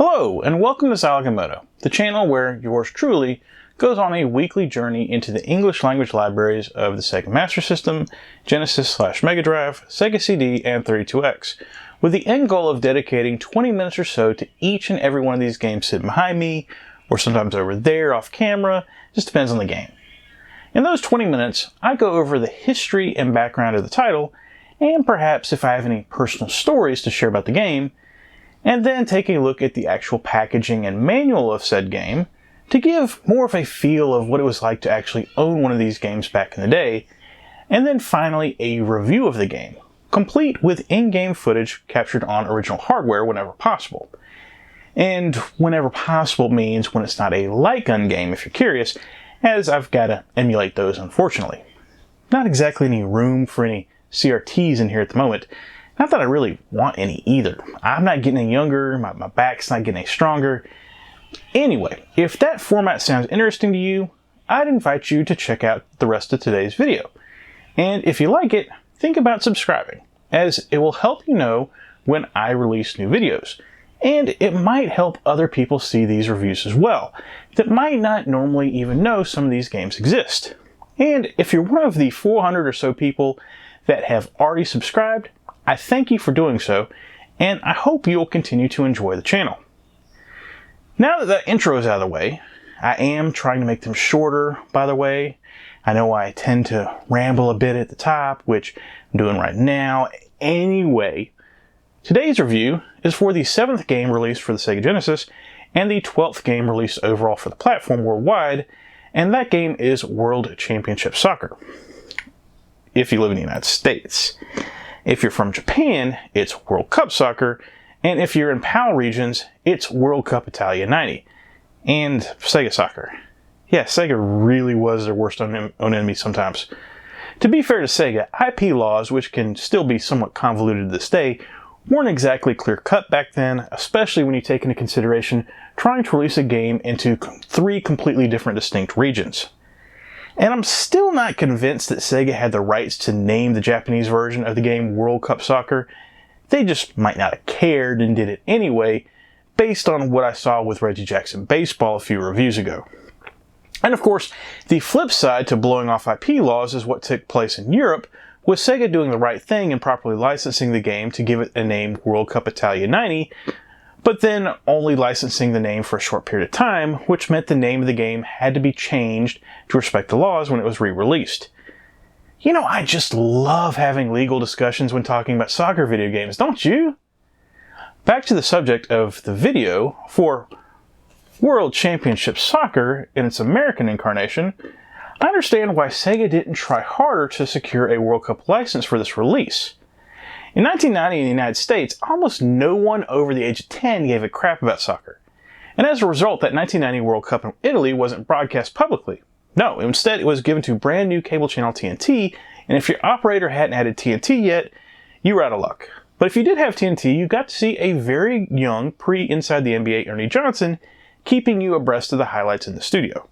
Hello, and welcome to Zilog and Moto, the channel where yours truly goes on a weekly journey into the English language libraries of the Sega Master System, Genesis/Mega Drive, Sega CD, and 32X, with the end goal of dedicating 20 minutes or so to each and every one of these games sitting behind me, or sometimes over there off camera, just depends on the game. In those 20 minutes, I go over the history and background of the title, and perhaps if I have any personal stories to share about the game, and then take a look at the actual packaging and manual of said game to give more of a feel of what it was like to actually own one of these games back in the day, and then finally a review of the game, complete with in-game footage captured on original hardware whenever possible. And whenever possible means when it's not a light gun game if you're curious, as I've got to emulate those unfortunately. Not exactly any room for any CRTs in here at the moment. Not that I really want any either. I'm not getting any younger, my back's not getting any stronger. Anyway, if that format sounds interesting to you, I'd invite you to check out the rest of today's video. And if you like it, think about subscribing, as it will help you know when I release new videos. And it might help other people see these reviews as well, that might not normally even know some of these games exist. And if you're one of the 400 or so people that have already subscribed, I thank you for doing so, and I hope you'll continue to enjoy the channel. Now that that intro is out of the way, I am trying to make them shorter, by the way. I know I tend to ramble a bit at the top, which I'm doing right now. Anyway, today's review is for the 7th game released for the Sega Genesis, and the 12th game released overall for the platform worldwide, and that game is World Championship Soccer, if you live in the United States. If you're from Japan, it's World Cup Soccer, and if you're in PAL regions, it's World Cup Italia 90, and Sega Soccer. Yeah, Sega really was their worst own enemy sometimes. To be fair to Sega, IP laws, which can still be somewhat convoluted to this day, weren't exactly clear-cut back then, especially when you take into consideration trying to release a game into 3 completely different distinct regions. And I'm still not convinced that Sega had the rights to name the Japanese version of the game World Cup Soccer. They just might not have cared and did it anyway, based on what I saw with Reggie Jackson Baseball a few reviews ago. And of course, the flip side to blowing off IP laws is what took place in Europe, with Sega doing the right thing and properly licensing the game to give it a name World Cup Italia 90, but then only licensing the name for a short period of time, which meant the name of the game had to be changed to respect the laws when it was re-released. You know, I just love having legal discussions when talking about soccer video games, don't you? Back to the subject of the video, for World Championship Soccer in its American incarnation, I understand why Sega didn't try harder to secure a World Cup license for this release. In 1990 in the United States, almost no one over the age of 10 gave a crap about soccer. And as a result, that 1990 World Cup in Italy wasn't broadcast publicly. No, instead it was given to brand new cable channel TNT, and if your operator hadn't added TNT yet, you were out of luck. But if you did have TNT, you got to see a very young pre-Inside the NBA Ernie Johnson keeping you abreast of the highlights in the studio.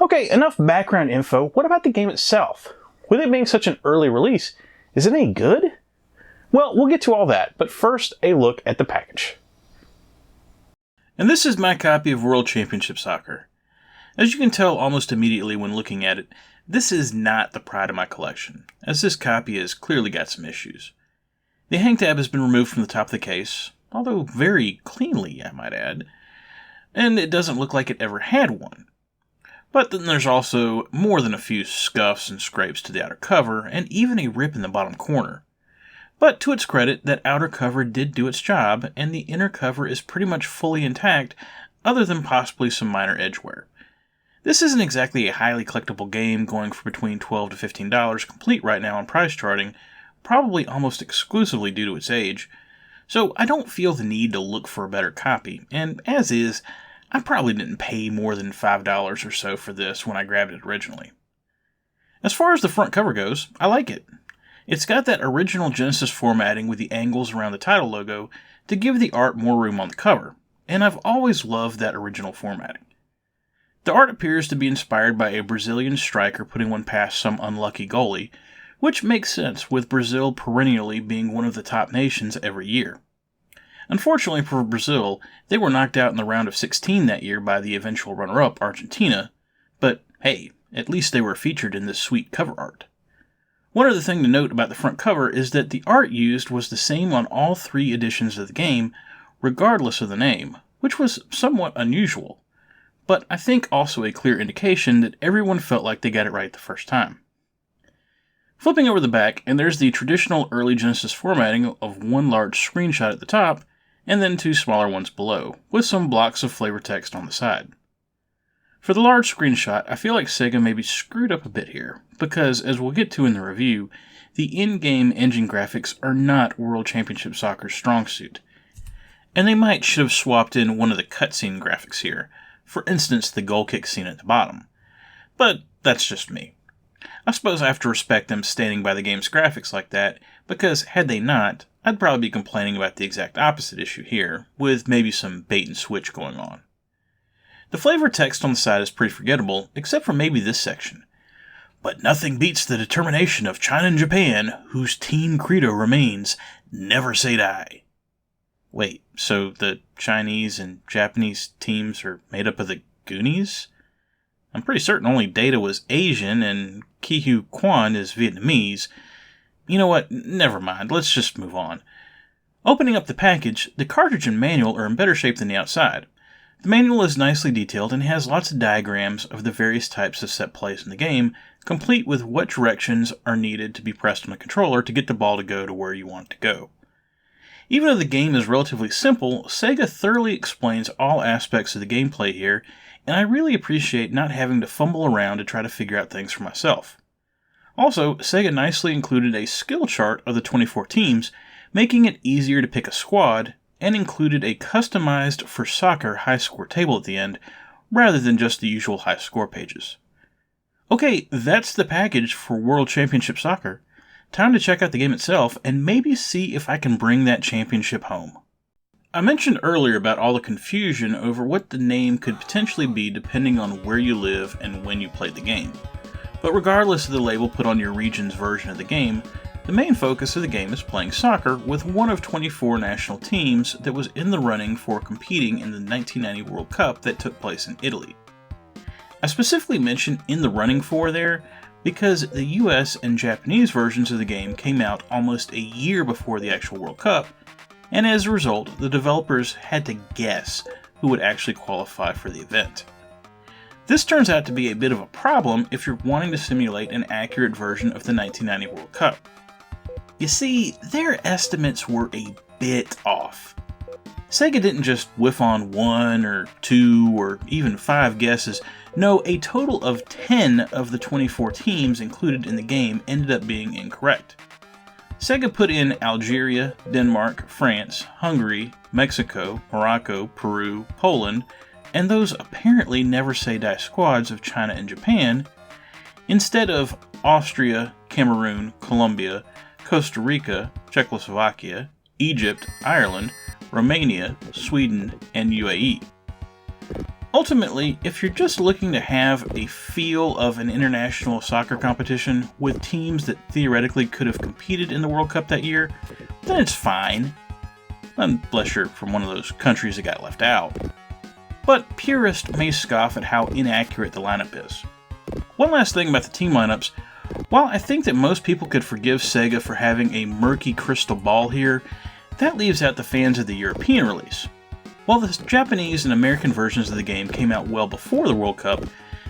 Okay, enough background info. What about the game itself? With it being such an early release, is it any good? Well, we'll get to all that, but first, a look at the package. And this is my copy of World Championship Soccer. As you can tell almost immediately when looking at it, this is not the pride of my collection, as this copy has clearly got some issues. The hang tab has been removed from the top of the case, although very cleanly, I might add, and it doesn't look like it ever had one. But then there's also more than a few scuffs and scrapes to the outer cover, and even a rip in the bottom corner. But to its credit, that outer cover did do its job, and the inner cover is pretty much fully intact, other than possibly some minor edge wear. This isn't exactly a highly collectible game, going for between $12 to $15 complete right now on price charting, probably almost exclusively due to its age, so I don't feel the need to look for a better copy, and as is, I probably didn't pay more than $5 or so for this when I grabbed it originally. As far as the front cover goes, I like it. It's got that original Genesis formatting with the angles around the title logo to give the art more room on the cover, and I've always loved that original formatting. The art appears to be inspired by a Brazilian striker putting one past some unlucky goalie, which makes sense with Brazil perennially being one of the top nations every year. Unfortunately for Brazil, they were knocked out in the round of 16 that year by the eventual runner-up, Argentina, but hey, at least they were featured in this sweet cover art. One other thing to note about the front cover is that the art used was the same on all 3 editions of the game, regardless of the name, which was somewhat unusual, but I think also a clear indication that everyone felt like they got it right the first time. Flipping over the back, and there's the traditional early Genesis formatting of one large screenshot at the top, and then 2 smaller ones below, with some blocks of flavor text on the side. For the large screenshot, I feel like Sega maybe screwed up a bit here, because, as we'll get to in the review, the in-game engine graphics are not World Championship Soccer's strong suit. And they might should have swapped in one of the cutscene graphics here, for instance the goal kick scene at the bottom. But that's just me. I suppose I have to respect them standing by the game's graphics like that, because had they not, I'd probably be complaining about the exact opposite issue here, with maybe some bait and switch going on. The flavor text on the side is pretty forgettable, except for maybe this section. But nothing beats the determination of China and Japan, whose team credo remains, never say die. Wait, so the Chinese and Japanese teams are made up of the Goonies? I'm pretty certain only Data was Asian and Ke Huy Quan is Vietnamese. You know what, never mind, let's just move on. Opening up the package, the cartridge and manual are in better shape than the outside. The manual is nicely detailed and has lots of diagrams of the various types of set plays in the game, complete with what directions are needed to be pressed on the controller to get the ball to go to where you want it to go. Even though the game is relatively simple, Sega thoroughly explains all aspects of the gameplay here, and I really appreciate not having to fumble around to try to figure out things for myself. Also, Sega nicely included a skill chart of the 24 teams, making it easier to pick a squad, and included a customized for soccer high score table at the end, rather than just the usual high score pages. Okay, that's the package for World Championship Soccer. Time to check out the game itself, and maybe see if I can bring that championship home. I mentioned earlier about all the confusion over what the name could potentially be depending on where you live and when you played the game. But regardless of the label put on your region's version of the game, the main focus of the game is playing soccer with one of 24 national teams that was in the running for competing in the 1990 World Cup that took place in Italy. I specifically mention in the running for there because the US and Japanese versions of the game came out almost a year before the actual World Cup, and as a result, the developers had to guess who would actually qualify for the event. This turns out to be a bit of a problem if you're wanting to simulate an accurate version of the 1990 World Cup. You see, their estimates were a bit off. Sega didn't just whiff on 1 or 2 or even 5 guesses. No, a total of 10 of the 24 teams included in the game ended up being incorrect. Sega put in Algeria, Denmark, France, Hungary, Mexico, Morocco, Peru, Poland, and those apparently never say die squads of China and Japan, instead of Austria, Cameroon, Colombia, Costa Rica, Czechoslovakia, Egypt, Ireland, Romania, Sweden, and UAE. Ultimately, if you're just looking to have a feel of an international soccer competition with teams that theoretically could have competed in the World Cup that year, then it's fine. Unless you're from one of those countries that got left out. But purists may scoff at how inaccurate the lineup is. One last thing about the team lineups. While I think that most people could forgive Sega for having a murky crystal ball here, that leaves out the fans of the European release. While the Japanese and American versions of the game came out well before the World Cup,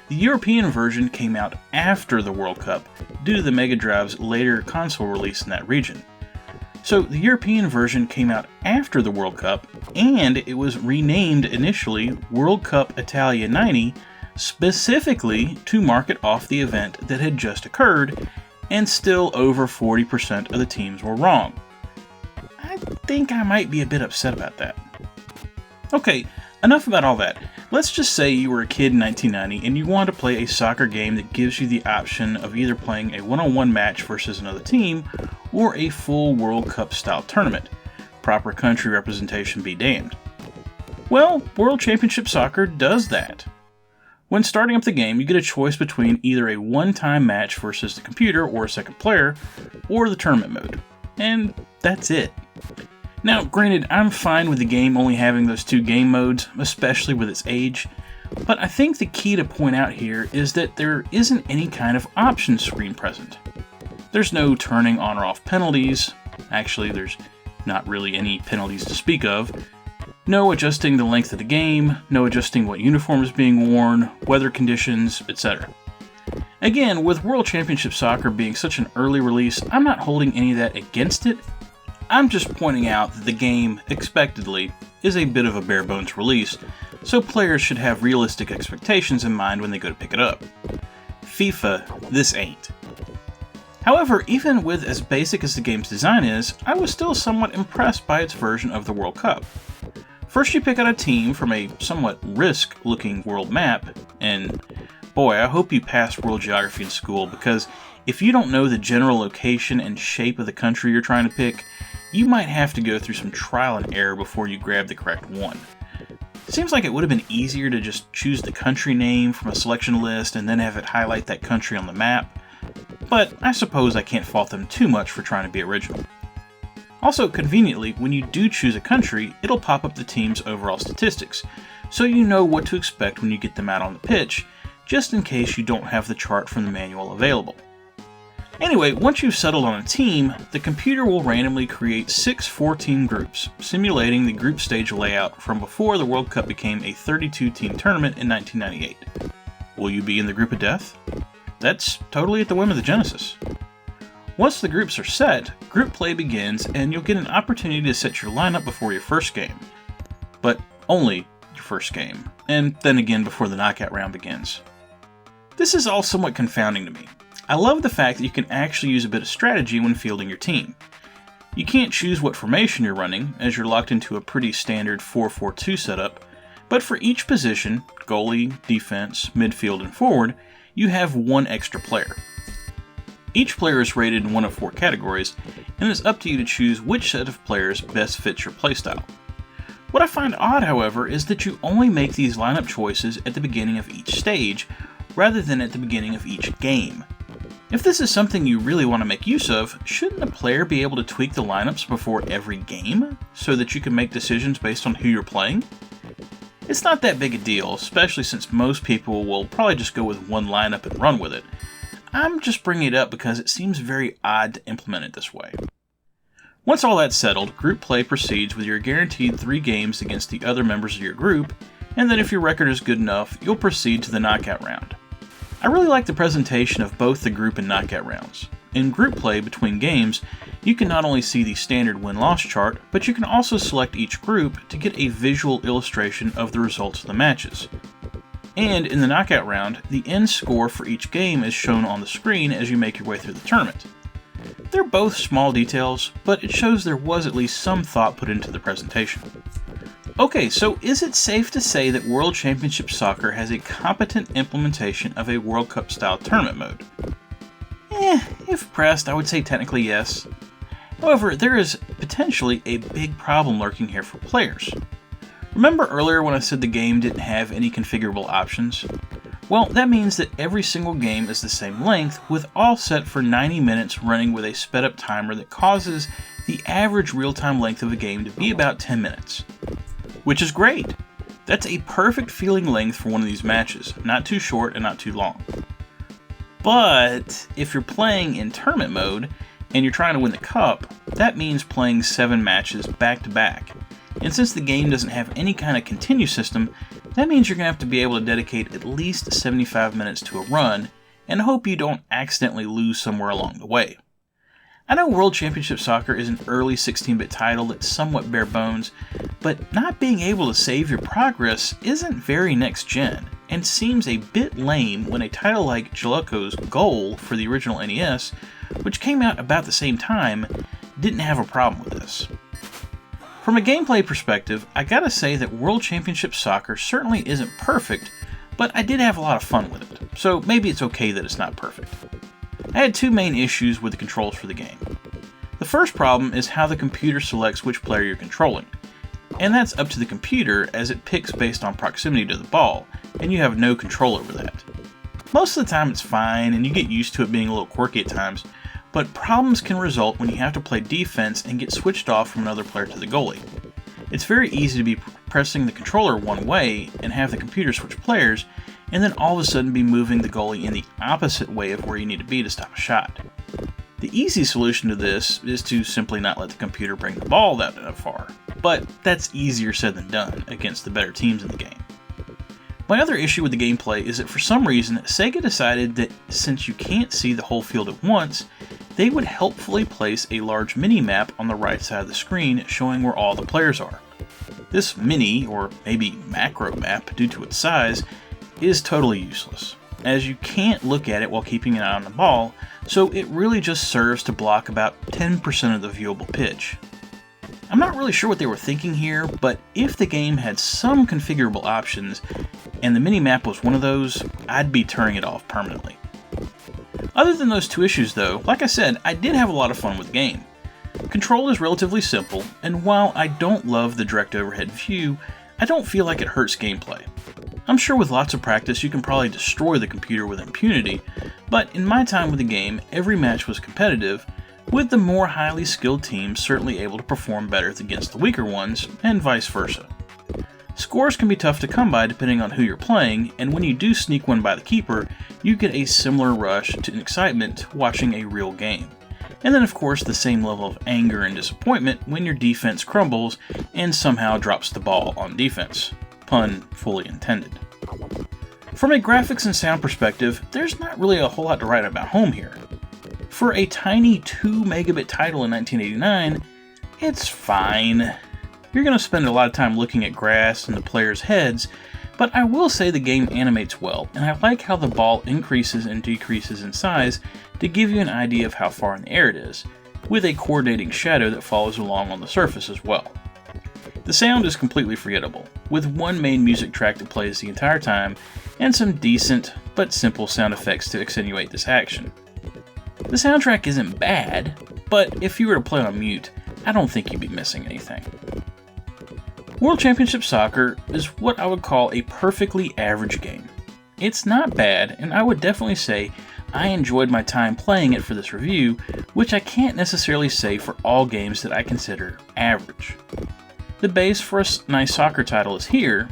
the European version came out after the World Cup due to the Mega Drive's later console release in that region. So the European version came out after the World Cup, and it was renamed initially World Cup Italia 90, specifically to mark it off the event that had just occurred, and still over 40% of the teams were wrong. I think I might be a bit upset about that. Okay, enough about all that. Let's just say you were a kid in 1990 and you wanted to play a soccer game that gives you the option of either playing a one-on-one match versus another team or a full World Cup style tournament. Proper country representation be damned. Well, World Championship Soccer does that. When starting up the game, you get a choice between either a one-time match versus the computer or a second player, or the tournament mode. And that's it. Now, granted, I'm fine with the game only having those 2 game modes, especially with its age, but I think the key to point out here is that there isn't any kind of options screen present. There's no turning on or off penalties. Actually, there's not really any penalties to speak of. No adjusting the length of the game, no adjusting what uniform is being worn, weather conditions, etc. Again, with World Championship Soccer being such an early release, I'm not holding any of that against it. I'm just pointing out that the game, expectedly, is a bit of a bare bones release, so players should have realistic expectations in mind when they go to pick it up. FIFA, this ain't. However, even with as basic as the game's design is, I was still somewhat impressed by its version of the World Cup. First you pick out a team from a somewhat risk-looking world map, and boy, I hope you passed world geography in school, because if you don't know the general location and shape of the country you're trying to pick, you might have to go through some trial and error before you grab the correct one. It seems like it would have been easier to just choose the country name from a selection list and then have it highlight that country on the map, but I suppose I can't fault them too much for trying to be original. Also, conveniently, when you do choose a country, it'll pop up the team's overall statistics, so you know what to expect when you get them out on the pitch, just in case you don't have the chart from the manual available. Anyway, once you've settled on a team, the computer will randomly create 6 4-team groups, simulating the group stage layout from before the World Cup became a 32-team tournament in 1998. Will you be in the group of death? That's totally at the whim of the Genesis. Once the groups are set, group play begins and you'll get an opportunity to set your lineup before your first game. But only your first game, and then again before the knockout round begins. This is all somewhat confounding to me. I love the fact that you can actually use a bit of strategy when fielding your team. You can't choose what formation you're running, as you're locked into a pretty standard 4-4-2 setup, but for each position, goalie, defense, midfield, and forward, you have one extra player. Each player is rated in one of 4 categories, and it's up to you to choose which set of players best fits your playstyle. What I find odd, however, is that you only make these lineup choices at the beginning of each stage, rather than at the beginning of each game. If this is something you really want to make use of, shouldn't the player be able to tweak the lineups before every game, so that you can make decisions based on who you're playing? It's not that big a deal, especially since most people will probably just go with one lineup and run with it. I'm just bringing it up because it seems very odd to implement it this way. Once all that's settled, group play proceeds with your guaranteed 3 games against the other members of your group, and then if your record is good enough, you'll proceed to the knockout round. I really like the presentation of both the group and knockout rounds. In group play between games, you can not only see the standard win-loss chart, but you can also select each group to get a visual illustration of the results of the matches. And in the knockout round, the end score for each game is shown on the screen as you make your way through the tournament. They're both small details, but it shows there was at least some thought put into the presentation. Okay, so is it safe to say that World Championship Soccer has a competent implementation of a World Cup style tournament mode? If pressed, I would say technically yes. However, there is potentially a big problem lurking here for players. Remember earlier when I said the game didn't have any configurable options? Well, that means that every single game is the same length, with all set for 90 minutes running with a sped up timer that causes the average real-time length of a game to be about 10 minutes. Which is great! That's a perfect feeling length for one of these matches, not too short and not too long. But if you're playing in tournament mode, and you're trying to win the cup, that means playing 7 matches back to back. And since the game doesn't have any kind of continue system, that means you're going to have to be able to dedicate at least 75 minutes to a run, and hope you don't accidentally lose somewhere along the way. I know World Championship Soccer is an early 16-bit title that's somewhat bare bones, but not being able to save your progress isn't very next-gen, and seems a bit lame when a title like Jaleco's Goal for the original NES, which came out about the same time, didn't have a problem with this. From a gameplay perspective, I gotta say that World Championship Soccer certainly isn't perfect, but I did have a lot of fun with it, so maybe it's okay that it's not perfect. I had 2 main issues with the controls for the game. The first problem is how the computer selects which player you're controlling, and that's up to the computer as it picks based on proximity to the ball, and you have no control over that. Most of the time it's fine and you get used to it being a little quirky at times, but problems can result when you have to play defense and get switched off from another player to the goalie. It's very easy to be pressing the controller one way and have the computer switch players, and then all of a sudden be moving the goalie in the opposite way of where you need to be to stop a shot. The easy solution to this is to simply not let the computer bring the ball that far, but that's easier said than done against the better teams in the game. My other issue with the gameplay is that for some reason, Sega decided that since you can't see the whole field at once, they would helpfully place a large mini-map on the right side of the screen showing where all the players are. This mini, or maybe macro map due to its size, is totally useless, as you can't look at it while keeping an eye on the ball, so it really just serves to block about 10% of the viewable pitch. I'm not really sure what they were thinking here, but if the game had some configurable options, and the mini-map was one of those, I'd be turning it off permanently. Other than those two issues though, like I said, I did have a lot of fun with the game. Control is relatively simple, and while I don't love the direct overhead view, I don't feel like it hurts gameplay. I'm sure with lots of practice you can probably destroy the computer with impunity, but in my time with the game, every match was competitive, with the more highly skilled teams certainly able to perform better against the weaker ones, and vice versa. Scores can be tough to come by depending on who you're playing, and when you do sneak one by the keeper, you get a similar rush to excitement watching a real game. And then of course the same level of anger and disappointment when your defense crumbles and somehow drops the ball on defense. Pun fully intended. From a graphics and sound perspective, there's not really a whole lot to write about home here. For a tiny 2 megabit title in 1989, it's fine. You're going to spend a lot of time looking at grass and the players' heads, but I will say the game animates well, and I like how the ball increases and decreases in size to give you an idea of how far in the air it is, with a coordinating shadow that follows along on the surface as well. The sound is completely forgettable, with one main music track that plays the entire time, and some decent but simple sound effects to accentuate this action. The soundtrack isn't bad, but if you were to play on mute, I don't think you'd be missing anything. World Championship Soccer is what I would call a perfectly average game. It's not bad, and I would definitely say I enjoyed my time playing it for this review, which I can't necessarily say for all games that I consider average. The base for a nice soccer title is here.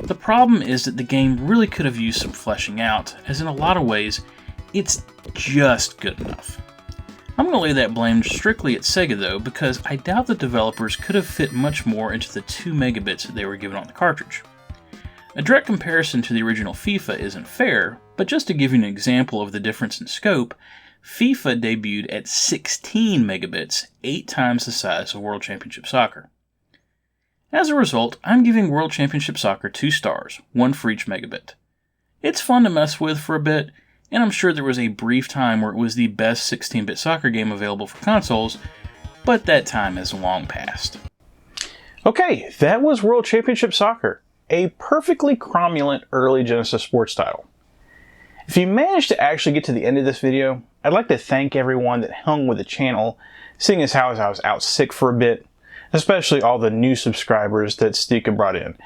The problem is that the game really could have used some fleshing out, as in a lot of ways, it's just good enough. I'm going to lay that blame strictly at Sega though, because I doubt the developers could have fit much more into the 2 megabits that they were given on the cartridge. A direct comparison to the original FIFA isn't fair, but just to give you an example of the difference in scope, FIFA debuted at 16 megabits, 8 times the size of World Championship Soccer. As a result, I'm giving World Championship Soccer 2 stars, 1 for each megabit. It's fun to mess with for a bit, and I'm sure there was a brief time where it was the best 16-bit soccer game available for consoles, but that time has long passed. Okay, that was World Championship Soccer, a perfectly cromulent early Genesis sports title. If you managed to actually get to the end of this video, I'd like to thank everyone that hung with the channel, seeing as how I was out sick for a bit, especially all the new subscribers that Stika brought in.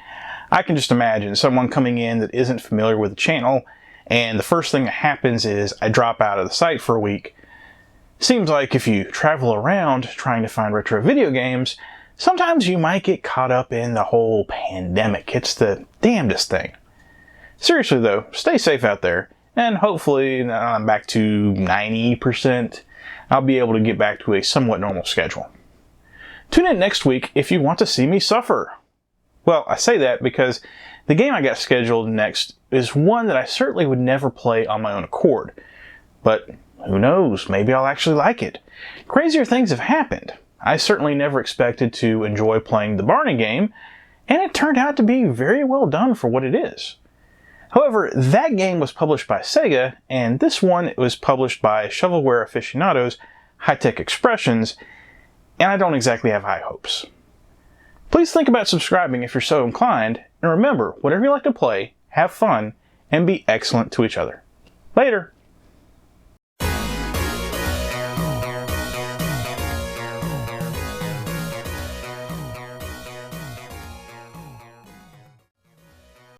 I can just imagine someone coming in that isn't familiar with the channel, and the first thing that happens is I drop out of the site for a week. Seems like if you travel around trying to find retro video games, sometimes you might get caught up in the whole pandemic. It's the damnedest thing. Seriously though, stay safe out there, and hopefully I'm back to 90%. I'll be able to get back to a somewhat normal schedule. Tune in next week if you want to see me suffer. Well, I say that because the game I got scheduled next is one that I certainly would never play on my own accord. But who knows, maybe I'll actually like it. Crazier things have happened. I certainly never expected to enjoy playing the Barney game, and it turned out to be very well done for what it is. However, that game was published by Sega, and this one was published by shovelware aficionados High-Tech Expressions, and I don't exactly have high hopes. Please think about subscribing if you're so inclined, and remember, whatever you like to play, have fun, and be excellent to each other. Later!